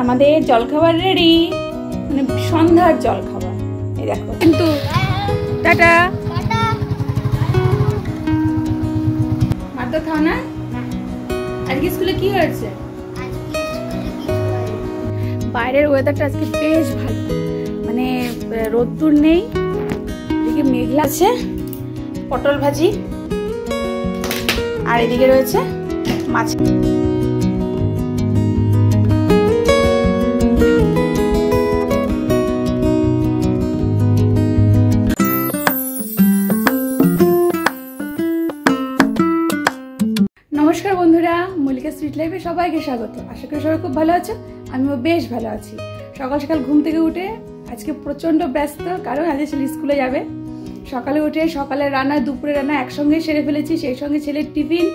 আমাদের জলখাবার রেডি, মানে সন্ধ্যার জলখাবার। এই দেখো কিন্তু টাটা। মার তো খাও না। আজকে স্কুলে কি হয়েছে? বাইরের ওয়েদারটা আজকে বেশ ভালো, মানে রোদ্দুর নেই, এদিকে মেঘলা আছে। পটল ভাজি আর এদিকে রয়েছে মাছ। নমস্কার বন্ধুরা, মল্লিকা স্ট্রিট লাইফে সবাইকে স্বাগত। আশা করি সবাই খুব ভালো আছো, আমিও বেশ ভালো আছি। সকাল সকাল ঘুম থেকে উঠে আজকে প্রচন্ড ব্যস্ত, কারণ আজকে ছেলে স্কুলে যাবে। সকালে উঠে সকালে রান্না দুপুরে রান্না একসঙ্গে সেরে ফেলেছি, সেই সঙ্গে ছেলের টিফিন,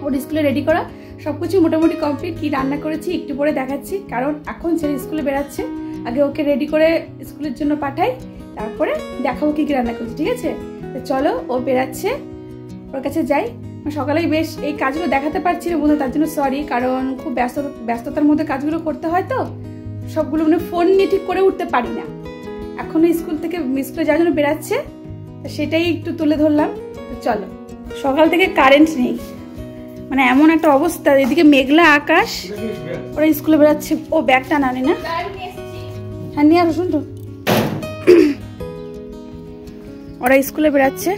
ওর স্কুলে রেডি করা সবকিছু মোটামুটি কমপ্লিট। কি রান্না করেছি একটু পরে দেখাচ্ছি, কারণ এখন ছেলে স্কুলে বেরাচ্ছে। আগে ওকে রেডি করে স্কুলের জন্য পাঠাই, তারপরে দেখাবো কি কি রান্না করছি, ঠিক আছে? তো চলো, ও বেরাচ্ছে, ওর কাছে যাই। সকালেই বেশ এই কাজগুলো দেখাতে পারছি না বন্ধু, তার জন্য সরি, কারণ খুব ব্যস্ততার মধ্যে কাজগুলো করতে হয়, তো সবগুলো মানে ফোন নিয়ে ঠিক করে উঠতে পারি না। এখনো স্কুলে যাওয়ার জন্য বেরাচ্ছে, সেটাই একটু তুলে ধরলাম। চলো, সকাল থেকে কারেন্ট নেই, মানে এমন একটা অবস্থা, এদিকে মেঘলা আকাশ। ওরা স্কুলে বেরাচ্ছে। ও ব্যাগটা নানি না? হ্যাঁ নিয়ে আসো, শুনতো ওরা স্কুলে বেরাচ্ছে।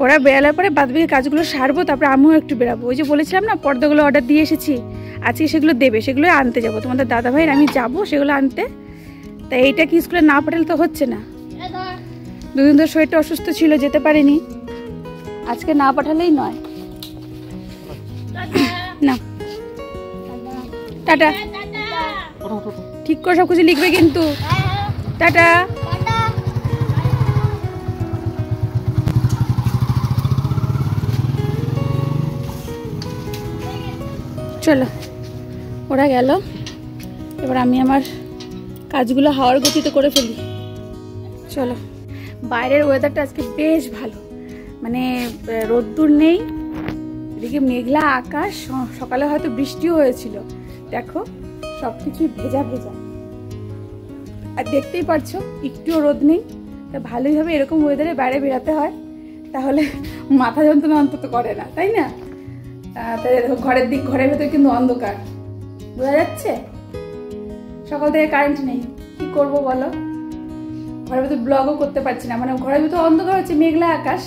ওরা বেরানোর পরে বাদবাকি কাজগুলো সারবো, তারপরে আমিও একটু বেরাবো। ওই যে বলেছিলাম না, পর্দাগুলো অর্ডার দিয়ে এসেছি, আজকে সেগুলো দেবে, সেগুলো আনতে যাবো। তোমাদের দাদা ভাইয়ের আমি যাবো সেগুলো আনতে। তা এইটা কি স্কুলে না পাঠালে তো হচ্ছে না। দুদিন ধরে শরীরটা অসুস্থ ছিল, যেতে পারিনি, আজকে না পাঠালেই নয়। না টাটা, ঠিক করে সব কিছু লিখবে কিন্তু। টাটা। চলো, ওরা গেল, এবার আমি আমার কাজগুলো হাওয়ার গতিতে করে ফেলি। চলো, বাইরের ওয়েদারটা আজকে বেশ ভালো, মানে রোদ্দুর নেই, এদিকে মেঘলা আকাশ। সকালে হয়তো বৃষ্টিও হয়েছিল, দেখো সব কিছুই ভেজা ভেজা। আর দেখতেই পারছো একটুও রোদ নেই। তা ভালোই হবে, এরকম ওয়েদারে বাইরে বেরাতে হয়, তাহলে মাথা যন্ত্রণা অন্তত করে না, তাই না? ঘরের ভেতরে কিন্তু অন্ধকার, বোঝা যাচ্ছে। সকাল থেকে কারেন্ট নেই, কি করবো বলো? ঘরের ভেতর ব্লগও করতে পারছি না, মানে ঘরের ভেতর অন্ধকার হচ্ছে, মেঘলা আকাশ।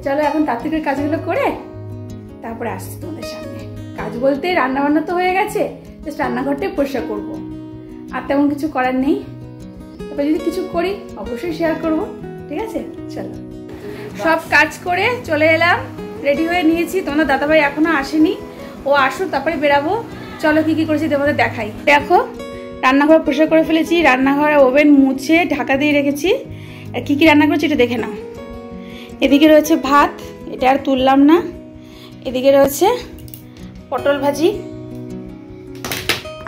চলো এখন তাড়াতাড়ি কাজগুলো করে তারপরে আসছি তোমাদের সামনে। কাজ বলতে রান্না বান্না তো হয়ে গেছে, জাস্ট রান্নাঘরটাই পরিষ্কার করবো, আর তেমন কিছু করার নেই। তারপর যদি কিছু করি অবশ্যই শেয়ার করবো, ঠিক আছে? চলো, সব কাজ করে চলে এলাম, রেডি হয়ে নিয়েছি। তোমাদের দাদাভাই এখনো আসেনি, ও আসুক তারপরে বেরাবো। চলো কি কি করেছি তোমাদের দেখাই। দেখো, রান্নাঘর পরিষ্কার করে ফেলেছি, রান্নাঘর ওভেন মুছে ঢাকা দিয়ে রেখেছি। আর কি কি রান্না করেছি এটা দেখে নাও। এদিকে রয়েছে ভাত, এটা আর তুললাম না। এদিকে রয়েছে পটল ভাজি,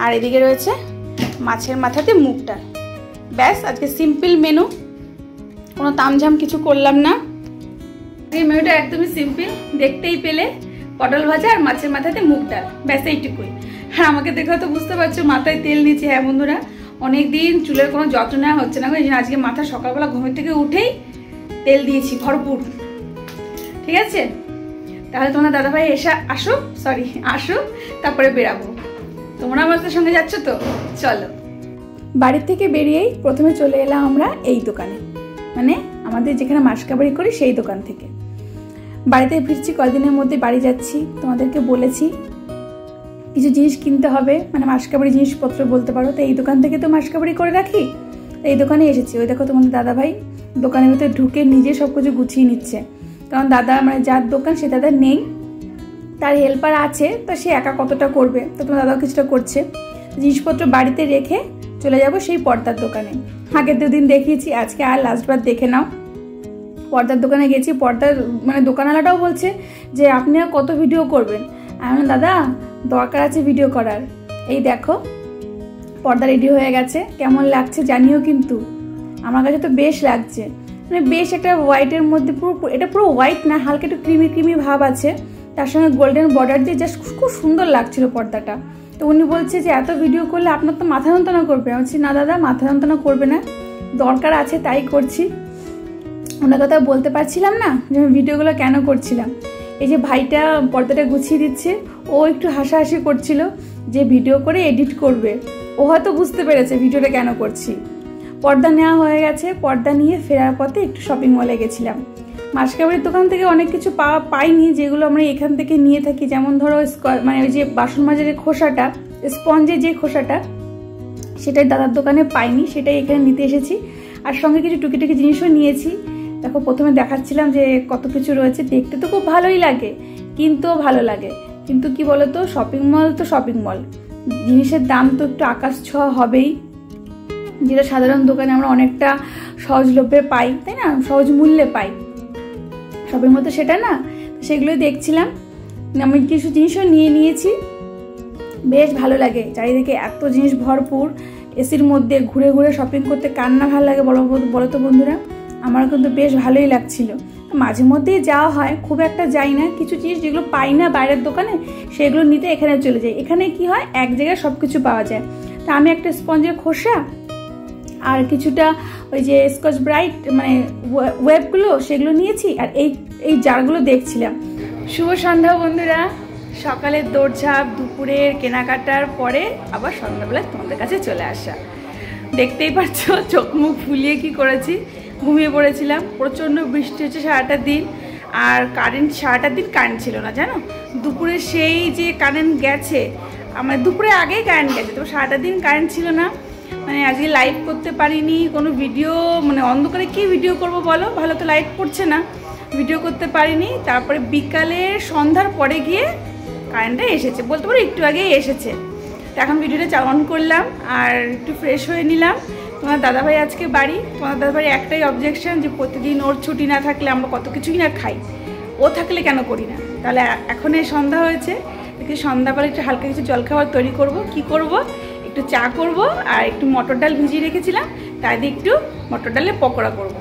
আর এদিকে রয়েছে মাছের মাথাতে মুগ ডাল। ব্যাস, আজকে সিম্পল মেনু, কোনো তামঝাম কিছু করলাম না। এই মেনুটা একদমই সিম্পল, দেখতেই পেলে, পটল ভাজা আর মাছের মাথাতে মুগ ডাল, ব্যাস এইটুকুই। হ্যাঁ, আমাকে দেখে হয়তো বুঝতে পারছো মাথায় তেল নিয়েছি। হ্যাঁ বন্ধুরা, অনেকদিন চুলের কোনো যত্ন নেওয়া হচ্ছে না, এই জন্য আজকে মাথা সকালবেলা ঘুমের থেকে উঠেই তেল দিয়েছি ভরপুর, ঠিক আছে? তাহলে তোমার দাদাভাই আসুক, তারপরে বেরাবো। তোমরা আমাদের সঙ্গে যাচ্ছ তো? চলো। বাড়ির থেকে বেরিয়েই প্রথমে চলে এলাম আমরা এই দোকানে, মানে আমাদের যেখানে মাসকাবাড়ি করি সেই দোকান থেকে। বাড়িতে ফিরছি, কয়েকদিনের মধ্যে বাড়ি যাচ্ছি। তোমাদেরকে বলেছি কিছু জিনিস কিনতে হবে, মানে মাসকাবাড়ি জিনিসপত্র বলতে পারো। তো এই দোকান থেকে তো মাসকাবাড়ি করে রাখি, তো এই দোকানে এসেছি। ওই দেখো তোমাদের দাদাভাই দোকানের ভিতরে ঢুকে নিজে সব কিছু গুছিয়ে নিচ্ছে, কারণ দাদা মানে যার দোকান সে দাদা নেই, তার হেল্পার আছে, তো সে একা কতটা করবে, তো তোমার দাদাও কিছুটা করছে। জিনিসপত্র বাড়িতে রেখে চলে যাব সেই পর্দার দোকানে। আগের দুদিন দেখিয়েছি, আজকে আর লাস্টবার দেখে নাও। পর্দার দোকানে গেছি, পর্দার মানে দোকানওয়ালাটাও বলছে যে আপনি আর কত ভিডিও করবেন। আমি দাদা দরকার আছে ভিডিও করার। এই দেখো পর্দা রেডি হয়ে গেছে, কেমন লাগছে জানিও কিন্তু। আমার কাছে তো বেশ লাগছে, মানে বেশ একটা হোয়াইটের মধ্যে, এটা পুরো হোয়াইট না, হালকা একটু ক্রিমি ক্রিমি ভাব আছে, তার সঙ্গে গোল্ডেন বর্ডার দিয়ে জাস্ট খুব সুন্দর লাগছিল পর্দাটা। তো উনি বলছে যে এত ভিডিও করলে আপনার তো মাথা যন্ত্রণা করবে। আমি বলছি না দাদা, মাথা যন্ত্রণা করবে না, দরকার আছে তাই করছি। ওনার কথা বলতে পারছিলাম না যে আমি ভিডিওগুলো কেন করছিলাম। এই যে ভাইটা পর্দাটা গুছিয়ে দিচ্ছে, ও একটু হাসাহাসি করছিল যে ভিডিও করে এডিট করবে। ও হয়তো বুঝতে পেরেছে ভিডিওটা কেন করছি। পর্দা নেওয়া হয়ে গেছে, পর্দা নিয়ে ফেরার পথে একটু শপিং মলে গেছিলাম। মাসকাবাড়ির দোকান থেকে অনেক কিছু পাইনি যেগুলো আমরা এখান থেকে নিয়ে থাকি, যেমন ধরো মানে ওই যে বাসন মাজার খোসাটা, স্পঞ্জের যে খোসাটা, সেটাই দাদার দোকানে পাইনি, সেটাই এখানে নিতে এসেছি। আর সঙ্গে কিছু টুকিটুকি জিনিসও নিয়েছি। দেখো প্রথমে দেখাচ্ছিলাম যে কত কিছু রয়েছে, দেখতে তো খুব ভালোই লাগে, কিনতেও ভালো লাগে। কিন্তু কি বলতো, শপিং মল তো শপিং মল, জিনিসের দাম তো একটু আকাশ ছোঁয়া হবেই, যেটা সাধারণ দোকানে আমরা অনেকটা সহজলভ্যে পাই, তাই না, সহজ মূল্যে পাই। শপিং মল তো সেটা না, সেগুলোই দেখছিলাম। আমি কিছু জিনিসও নিয়ে নিয়েছি, বেশ ভালো লাগে। চারিদিকে এত জিনিস ভরপুর, এসির মধ্যে ঘুরে ঘুরে শপিং করতে কার না ভালো লাগে বলো তো বন্ধুরা। আমার কিন্তু বেশ ভালোই লাগছিল। মাঝে মধ্যেই যাওয়া হয়, খুব একটা যাই না। কিছু জিনিস যেগুলো পাই না বাইরের দোকানে, সেগুলো নিতে এখানে চলে যাই। এখানে কি হয়, এক জায়গায় সব কিছু পাওয়া যায়। তা আমি একটা স্পঞ্জের খোসা আর কিছুটা ওই যে স্কচ ব্রাইট মানে ওয়েবগুলো, সেগুলো নিয়েছি। আর এই জারগুলো দেখছিলাম। শুভ সন্ধ্যা বন্ধুরা। সকালের দৌড়ঝাঁপ, দুপুরের কেনাকাটার পরে আবার সন্ধ্যাবেলায় তোমাদের কাছে চলে আসা। দেখতেই পাচ্ছ চোখ মুখ ফুলিয়ে কি করেছি, ঘুমিয়ে পড়েছিলাম। প্রচণ্ড বৃষ্টি হচ্ছে সারাটা দিন, আর সারাটা দিন কারেন্ট ছিল না জানো। দুপুরে সেই যে কারেন্ট গেছে, আমার দুপুরে আগেই কারেন্ট গেছে, তো সারাটা দিন কারেন্ট ছিল না। মানে আজকে লাইভ করতে পারিনি কোনো ভিডিও, মানে অন্ধকারে কি ভিডিও করব বলো, ভালো তো লাইট পড়ছে না, ভিডিও করতে পারিনি। তারপরে বিকালে সন্ধ্যার পরে গিয়ে কারেন্টটা এসেছে, বলতে পারো একটু আগেই এসেছে। তো এখন ভিডিওটা অন করলাম আর একটু ফ্রেশ হয়ে নিলাম। তোমার দাদাভাই আজকে বাড়ি। তোমার দাদাভাই একটাই অবজেকশন যে প্রতিদিন ওর ছুটি না থাকলে আমরা কত কিছুই না খাই, ও থাকলে কেন করি না। তাহলে এখন এই সন্ধ্যা হয়েছে, একটু সন্ধ্যাবেলা একটু হালকা কিছু জলখাবার তৈরি করব। কি করব, একটু চা করব আর একটু মটর ডাল ভিজিয়ে রেখেছিলাম, তাই দিয়ে একটু মটর ডালের পকোড়া করব।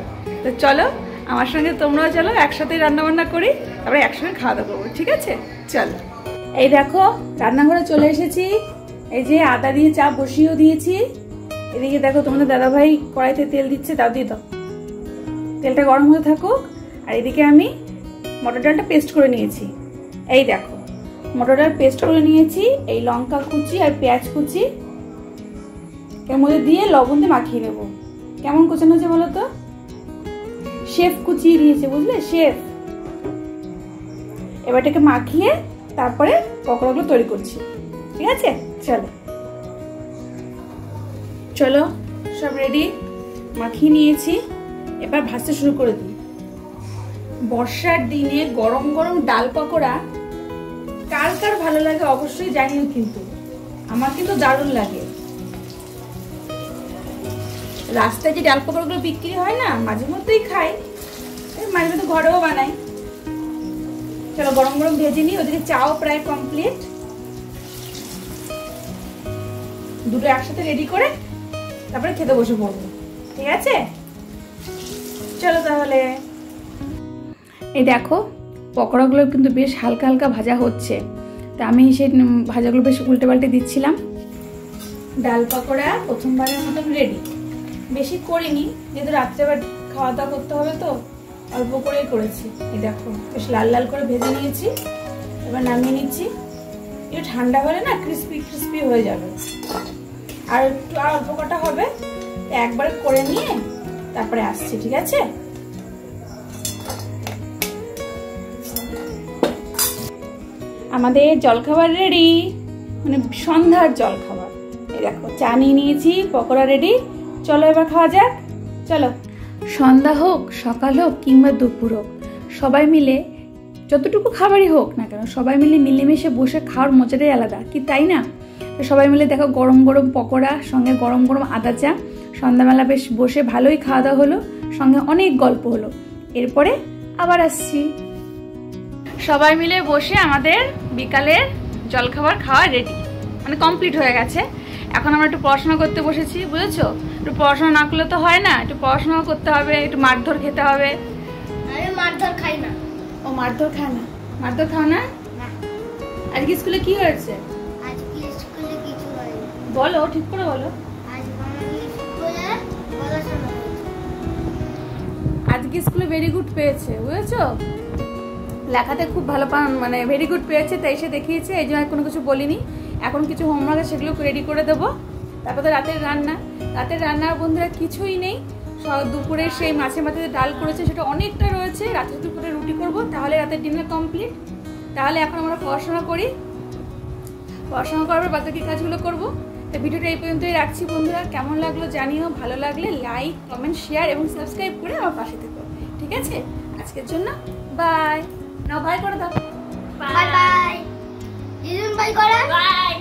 তো চলো আমার সঙ্গে তোমরাও চলো, একসাথে রান্নাবান্না করি, তারপরে একসঙ্গে খাওয়া দাওয়া করবো, ঠিক আছে? চলো। এই দেখো রান্নাঘরে চলে এসেছি। এই যে আদা দিয়ে চা বসিয়েও দিয়েছি। এদিকে দেখো তোমাদের দাদাভাই কড়াইতে তেল দিচ্ছে, তাও দিয়ে দাও, তেলটা গরম হতে থাকুক। আর এদিকে আমি মটর ডালটা পেস্ট করে নিয়েছি। এই দেখো মটর ডাল পেস্ট করে নিয়েছি। এই লঙ্কা কুচি আর পেঁয়াজ কুচি এর মধ্যে দিয়ে লবণ দিয়ে মাখিয়ে নেবো। কেমন কুচানো হচ্ছে বলো তো, শেফ কুচিয়ে দিয়েছে, বুঝলে, শেফ। এবারটাকে মাখিয়ে তারপরে পকোড়াগুলো তৈরি করছি, ঠিক আছে? চলো চলো, সব রেডি, মাখিয়ে নিয়েছি। এবার ভাজতে শুরু করে দিই। বর্ষার দিনে গরম গরম ডাল পকোড়া কার কার ভালো লাগে অবশ্যই জানিও, কিন্তু আমার কিন্তু দারুণ লাগে। রাস্তায় যে ডাল পকোড়াগুলো বিক্রি হয় না, মাঝে মধ্যেই খাই, মাঝে মধ্যে ঘরেও বানাই। চলো গরম গরম ভেজে নিই। ওদিকে চাও প্রায় কমপ্লিট, দুটো একসাথে রেডি করে তারপরে খেতে বসে পড়বো, ঠিক আছে? চলো তাহলে। এই দেখো পকোড়াগুলো কিন্তু বেশ হালকা হালকা ভাজা হচ্ছে, তা আমি সেই ভাজাগুলো বেশ উল্টে পাল্টে দিচ্ছিলাম। ডাল পকোড়া প্রথমবারের মতন রেডি, বেশি করিনি, যেহেতু রাত্রে আবার খাওয়া দাওয়া করতে হবে তো অল্প করেই করেছি। এই দেখো বেশ লাল লাল করে ভেজে নিয়েছি, এবার নামিয়ে নিচ্ছি। একটু ঠান্ডা হলে না ক্রিস্পি ক্রিস্পি হয়ে যাবে, আর একটু আর অল্প কটা হবে, একবার করে নিয়ে তারপরে আসছি, ঠিক আছে? আমাদের জলখাবার রেডি, মানে সন্ধ্যার জলখাবার। এই দেখো চা নিয়ে নিয়েছি, পকোড়া রেডি, চলো এবার খাওয়া যাক। চলো। সন্ধ্যা হোক, সকাল হোক কিংবা দুপুর হোক, সবাই মিলে যতটুকু খাবারই হোক না কেন, সবাই মিলে মিলেমিশে বসে খাওয়ার মজাটাই আলাদা, কি তাই না? সবাই মিলে দেখো গরম গরম পকোড়া, সঙ্গে গরম গরম আদা চা, সন্ধ্যাবেলা বেশ বসে ভালোই খাওয়া দাওয়া হলো, সঙ্গে অনেক গল্প হলো। এরপরে আবার আসছি। সবাই মিলে বসে আমাদের বিকালের জলখাবার খাওয়া রেডি, মানে কমপ্লিট হয়ে গেছে। এখন আমরা একটু পড়াশোনা করতে বসেছি, বুঝেছো? একটু পড়াশোনা না করলে তো হয় না, একটু পড়াশোনা করতে হবে, একটু মারধর খেতে হবে। আমি মারধর খাই না। ও মারধর খায় না? মারধর খাও না? আজকে স্কুলে কি হয়েছে? আজকে স্কুলে বলো, ঠিক করে বলো। আজকে স্কুলে ভেরি গুড পেয়েছে, বুঝেছো? লেখাতে খুব ভালো মানে ভেরি গুড পেয়েছে, তাই এসে দেখিয়েছে। এই জন্য কোনো কিছু বলিনি। এখন কিছু হোমওয়ার্ক আছে, সেগুলো রেডি করে দেবো। তারপর তো রাতের রান্নার বন্ধুরা কিছুই নেই। দুপুরে সেই মাছের মাথাতে ডাল করেছে, সেটা অনেকটা রয়েছে। রাতে দুপুরে রুটি করব, তাহলে রাতের ডিনার কমপ্লিট। তাহলে এখন আমরা পড়াশোনা করার বাকি কাজগুলো করব। তো ভিডিওটা এই পর্যন্তই রাখছি বন্ধুরা। কেমন লাগলো জানিও, ভালো লাগলে লাইক, কমেন্ট, শেয়ার এবং সাবস্ক্রাইব করে আমার পাশে থেকো, ঠিক আছে? আজকের জন্য বাই। নাও বাই করে দাও। Bye bye. বাই করে। বাই।